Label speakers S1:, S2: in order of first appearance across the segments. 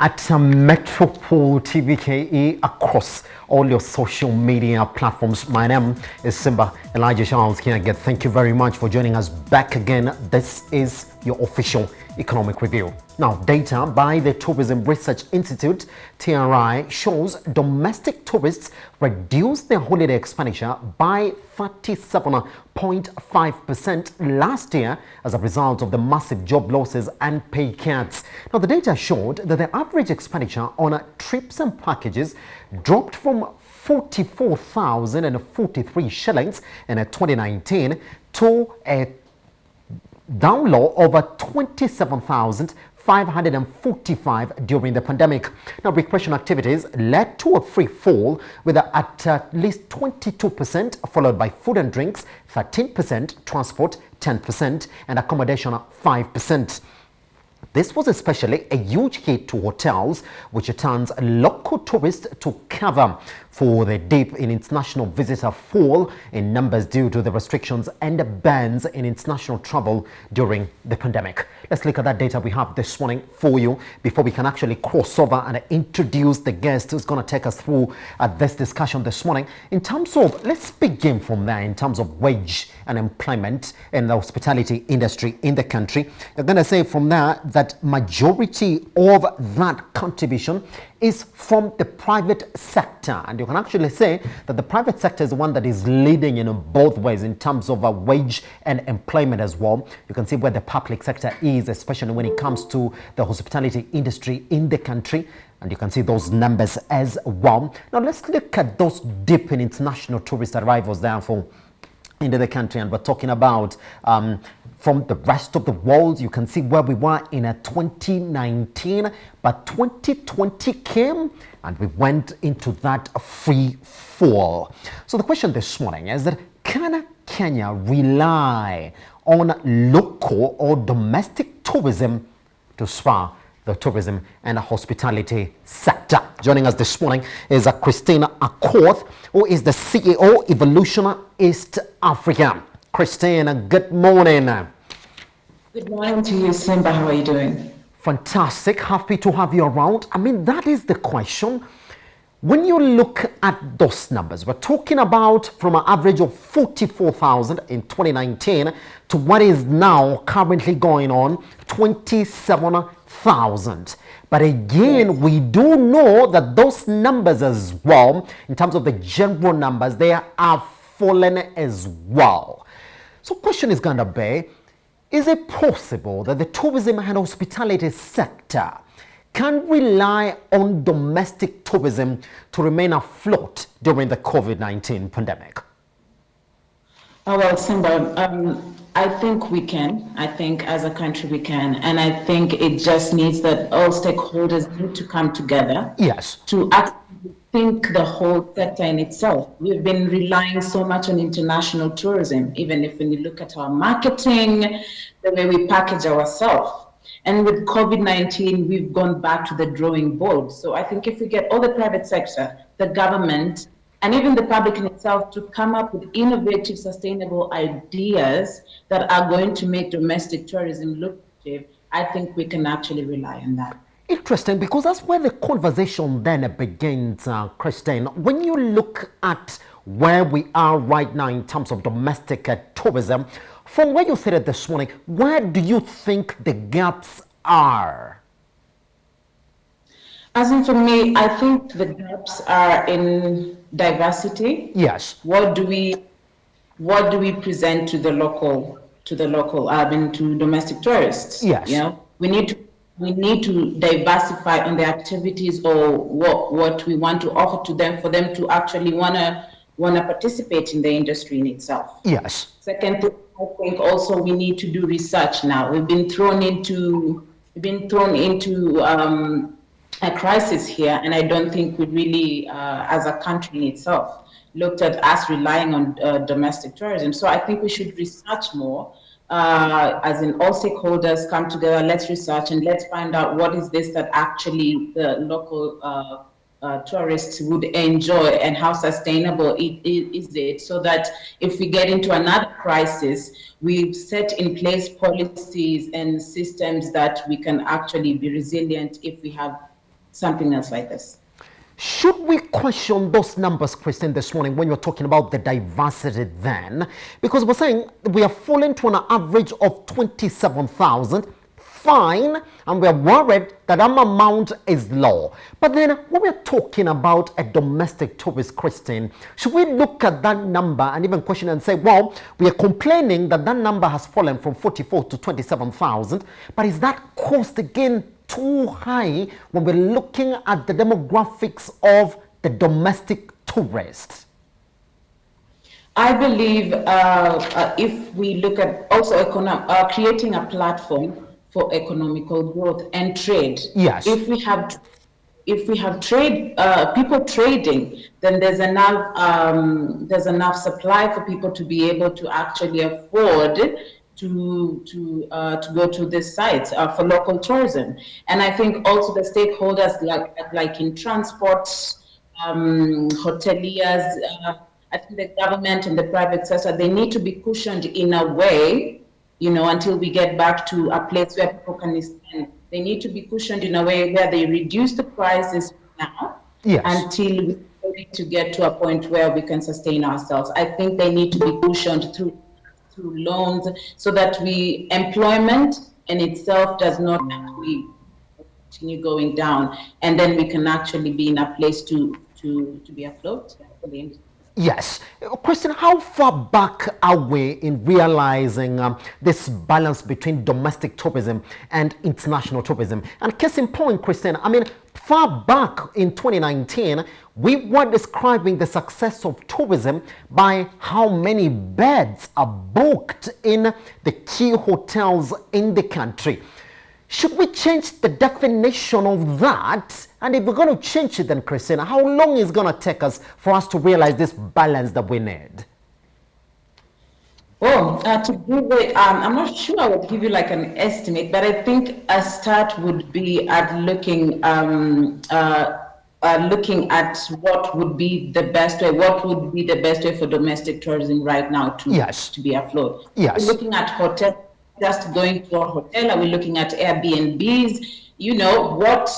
S1: at Metropole TVKE across all your social media platforms. My name is Simba Elijah Charles here again. Thank you very much for joining us back again. This is your official economic review. Now, data by the Tourism Research Institute, TRI, shows domestic tourists reduced their holiday expenditure by 37.5% last year as a result of the massive job losses and pay cuts. Now, the data showed that the average expenditure on trips and packages dropped from 44,043 shillings in 2019 to a down low over 27,545 during the pandemic. Now, recreational activities led to a free fall with at least 22%, followed by food and drinks 13%, transport 10%, and accommodation 5%. This was especially a huge hit to hotels, which turns local tourists to cover for the dip in international visitor fall in numbers due to the restrictions and the bans in international travel during the pandemic. Let's look at that data we have this morning for you before we can actually cross over and introduce the guest who's going to take us through this discussion this morning. In terms of, let's begin from there in terms of wage and employment in the hospitality industry in the country. I'm going to say from there that majority of that contribution is from the private sector, and you can actually say that the private sector is the one that is leading in both ways in terms of wage and employment as well. You can see where the public sector is, especially when it comes to the hospitality industry in the country, and you can see those numbers as well. Now let's look at those dip in international tourist arrivals therefore into the country, and we're talking about from the rest of the world. You can see where we were in 2019, but 2020 came and we went into that free fall. So the question this morning is that can Kenya rely on local or domestic tourism to spur the tourism and hospitality sector? Joining us this morning is Christine Akoth, who is the CEO, Evolution East Africa. Christine, good morning.
S2: Good morning to you, Simba. How are you doing?
S1: Fantastic. Happy to have you around. I mean, that is the question. When you look at those numbers, we're talking about from an average of 44,000 in 2019 to what is now currently going on, 27,000. But again, we do know that those numbers as well, in terms of the general numbers, they are fallen as well. So question is going to be, is it possible that the tourism and hospitality sector can rely on domestic tourism to remain afloat during the COVID-19 pandemic?
S2: Oh, well, Simba, I think we can. I think as a country we can. And I think it just needs that all stakeholders need to come together.
S1: Yes.
S2: To actually think the whole sector in itself. We've been relying so much on international tourism, even if when you look at our marketing, the way we package ourselves. And with COVID-19, we've gone back to the drawing board. So I think if we get all the private sector, the government, and even the public in itself to come up with innovative, sustainable ideas that are going to make domestic tourism lucrative, I think we can actually rely on that.
S1: Interesting, because that's where the conversation then begins, Christine. When you look at where we are right now in terms of domestic tourism, from where you said it this morning, where do you think the gaps are?
S2: As in for me, I think the gaps are in diversity.
S1: Yes.
S2: What do we present to the local, to domestic tourists?
S1: Yes.
S2: You know, we need to diversify on the activities or what we want to offer to them for them to actually wanna participate in the industry in itself.
S1: Yes.
S2: Second thing, I think also we need to do research now. We've been thrown into a crisis here, and I don't think we really, as a country in itself, looked at us relying on domestic tourism. So I think we should research more, as in all stakeholders come together, let's research and let's find out what is this that actually the local tourists would enjoy and how sustainable is it, so that if we get into another crisis, we've set in place policies and systems that we can actually be resilient if we have something else like this.
S1: Should we question those numbers, Christine, this morning when you're talking about the diversity then? Because we're saying we are falling to an average of 27,000. Fine, and we're worried that amount is low. But then when we're talking about a domestic tourist, Christine, should we look at that number and even question and say, well, we are complaining that that number has fallen from 44 to 27,000, but is that cost again too high when we're looking at the demographics of the domestic tourists?
S2: I believe if we look at also creating a platform for economical growth and trade.
S1: Yes.
S2: If we have trade, people trading, then there's enough supply for people to be able to actually afford to go to this site for local tourism. And I think also the stakeholders like in transport, hoteliers, I think the government and the private sector, they need to be cushioned in a way, until we get back to a place where people can spend. They need to be cushioned in a way where they reduce the prices now.
S1: Yes.
S2: Until we need to get to a point where we can sustain ourselves. I think they need to be cushioned through loans so that employment in itself does not actually continue going down, and then we can actually be in a place to be afloat for the industry.
S1: Yes. Christine, how far back are we in realizing this balance between domestic tourism and international tourism? And case in point, Christine, I mean, far back in 2019, we were describing the success of tourism by how many beds are booked in the key hotels in the country. Should we change the definition of that? And if we're going to change it, then, Christina, how long is it going to take us for us to realize this balance that we need?
S2: To give it, I'm not sure I would give you like an estimate, but I think a start would be at looking at what would be the best way for domestic tourism right now to be afloat.
S1: Yes.
S2: We're looking at hotels. Just going to a hotel? Are we looking at Airbnbs? What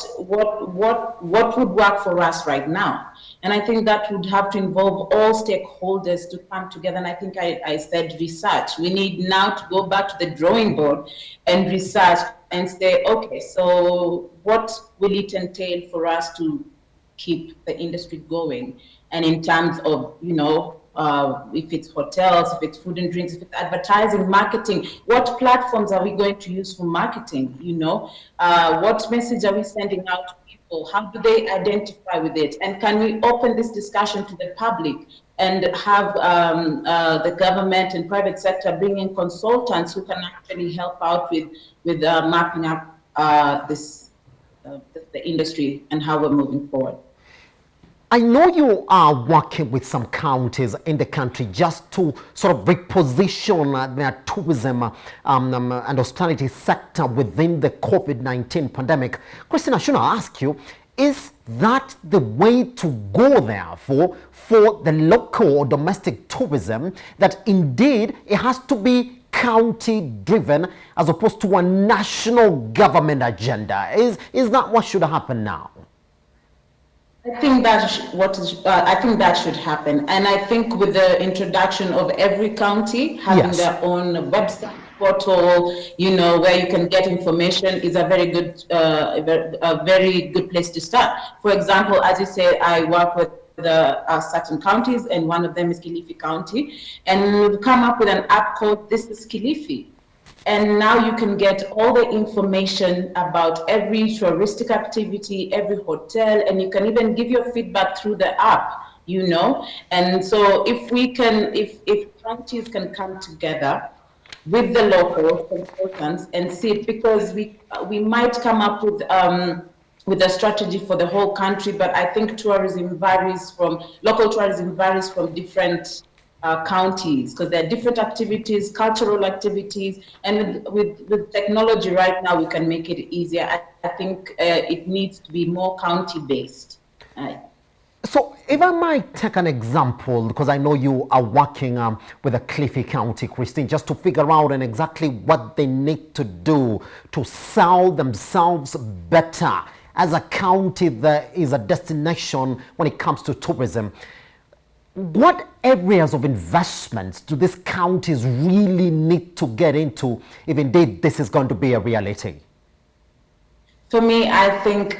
S2: would work for us right now? And I think that would have to involve all stakeholders to come together. And I think I said research. We need now to go back to the drawing board and research and say, okay, so what will it entail for us to keep the industry going? And in terms of, if it's hotels, if it's food and drinks, if it's advertising, marketing, what platforms are we going to use for marketing? What message are we sending out to people? How do they identify with it? And can we open this discussion to the public and have the government and private sector bring in consultants who can actually help out with mapping up the industry and how we're moving forward?
S1: I know you are working with some counties in the country just to sort of reposition their tourism and hospitality sector within the COVID-19 pandemic. Christina, should I ask you, is that the way to go, therefore, for the local or domestic tourism, that indeed it has to be county-driven as opposed to a national government agenda? Is that what should happen now?
S2: I think that should happen, and I think with the introduction of every county having their own website portal, where you can get information, is a very good place to start. For example, as you say, I work with certain counties, and one of them is Kilifi County, and we've come up with an app called This is Kilifi. And now you can get all the information about every touristic activity, every hotel, and you can even give your feedback through the app, And so if counties can come together with the local consultants and see it, because we might come up with a strategy for the whole country, but I think local tourism varies from different counties, because there are different activities, cultural activities, and with technology right now, we can make it easier. I think it needs to be more county-based.
S1: So if I might take an example, because I know you are working with the Kilifi County, Christine, just to figure out exactly what they need to do to sell themselves better as a county that is a destination when it comes to tourism, what areas of investments do these counties really need to get into if indeed this is going to be a reality?
S2: For me, I think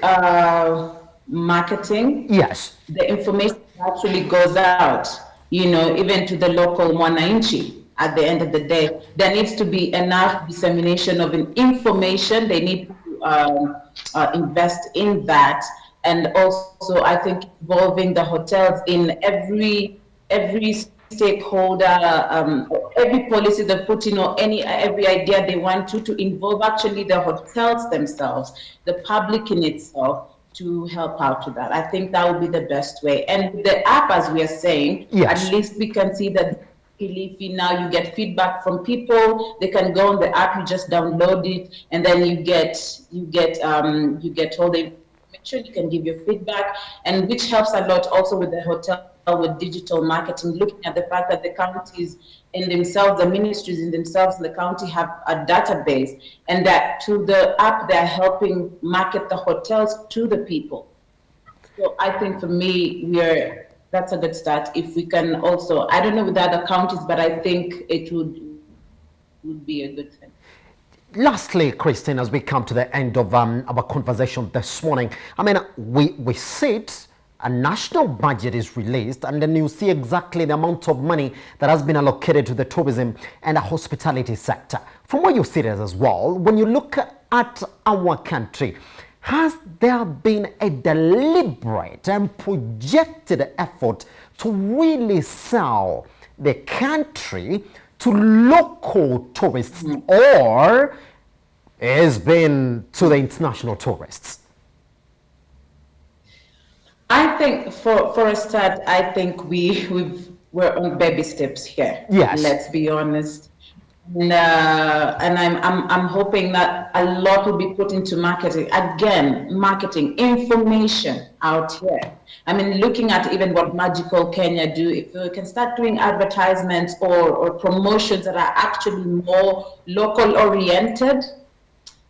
S2: marketing.
S1: Yes.
S2: The information actually goes out, even to the local mwananchi. At the end of the day, there needs to be enough dissemination of information. They need to invest in that, and also I think involving the hotels in every stakeholder, every policy they put in, or every idea they want to involve actually the hotels themselves, the public in itself, to help out with that. I think that would be the best way. And with the app, as we are saying,
S1: yes,
S2: at least we can see that now you get feedback from people. They can go on the app, you just download it, and then you get all the information. You can give your feedback, and which helps a lot also with the hotel, with digital marketing, looking at the fact that the counties in themselves, the ministries in themselves in the county have a database, and that to the app they're helping market the hotels to the people. So I think for me, that's a good start. If we can also, I don't know with the other counties, but I think it would be a good thing.
S1: Lastly, Christine, as we come to the end of our conversation this morning, I mean, we sit, a national budget is released, and then you see exactly the amount of money that has been allocated to the tourism and the hospitality sector. From where you sit as well, when you look at our country, has there been a deliberate and projected effort to really sell the country to local tourists, or has been to the international tourists?
S2: I think for a start, I think we're on baby steps here.
S1: Yes.
S2: Let's be honest. And I'm hoping that a lot will be put into marketing. Again, marketing, information out here. I mean, looking at even what Magical Kenya do, if we can start doing advertisements or promotions that are actually more local oriented,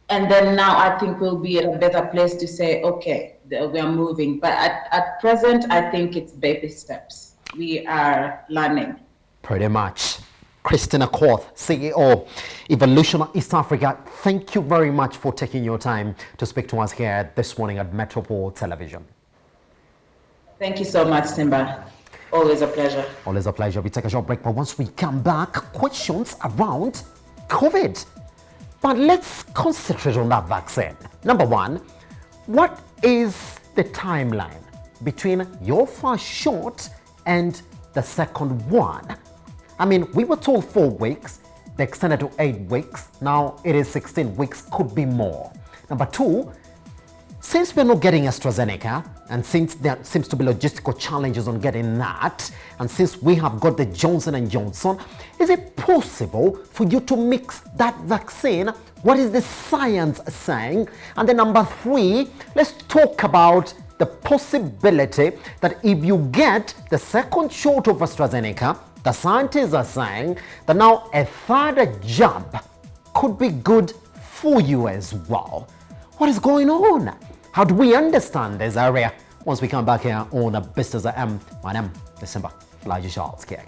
S2: and then now I think we'll be at a better place to say, okay, we are moving. But at present, I think it's baby steps. We are learning.
S1: Pretty much. Christina Korth, CEO, Evolution East Africa, thank you very much for taking your time to speak to us here this morning at Metropole Television.
S2: Thank you so much, Simba. Always a pleasure.
S1: Always a pleasure. We take a short break, but once we come back, questions around COVID. But let's concentrate on that vaccine. Number one, what is the timeline between your first shot and the second one? I mean, we were told 4 weeks, they extended to 8 weeks. Now it is 16 weeks, could be more. Number two, since we're not getting AstraZeneca, and since there seems to be logistical challenges on getting that, and since we have got the Johnson & Johnson, is it possible for you to mix that vaccine? What is the science saying? And then number three, let's talk about the possibility that if you get the second shot of AstraZeneca, the scientists are saying that now a third jab could be good for you as well. What is going on? How do we understand this area? Once we come back here on Business AM, my name is Simba Elijah Charles Kiek.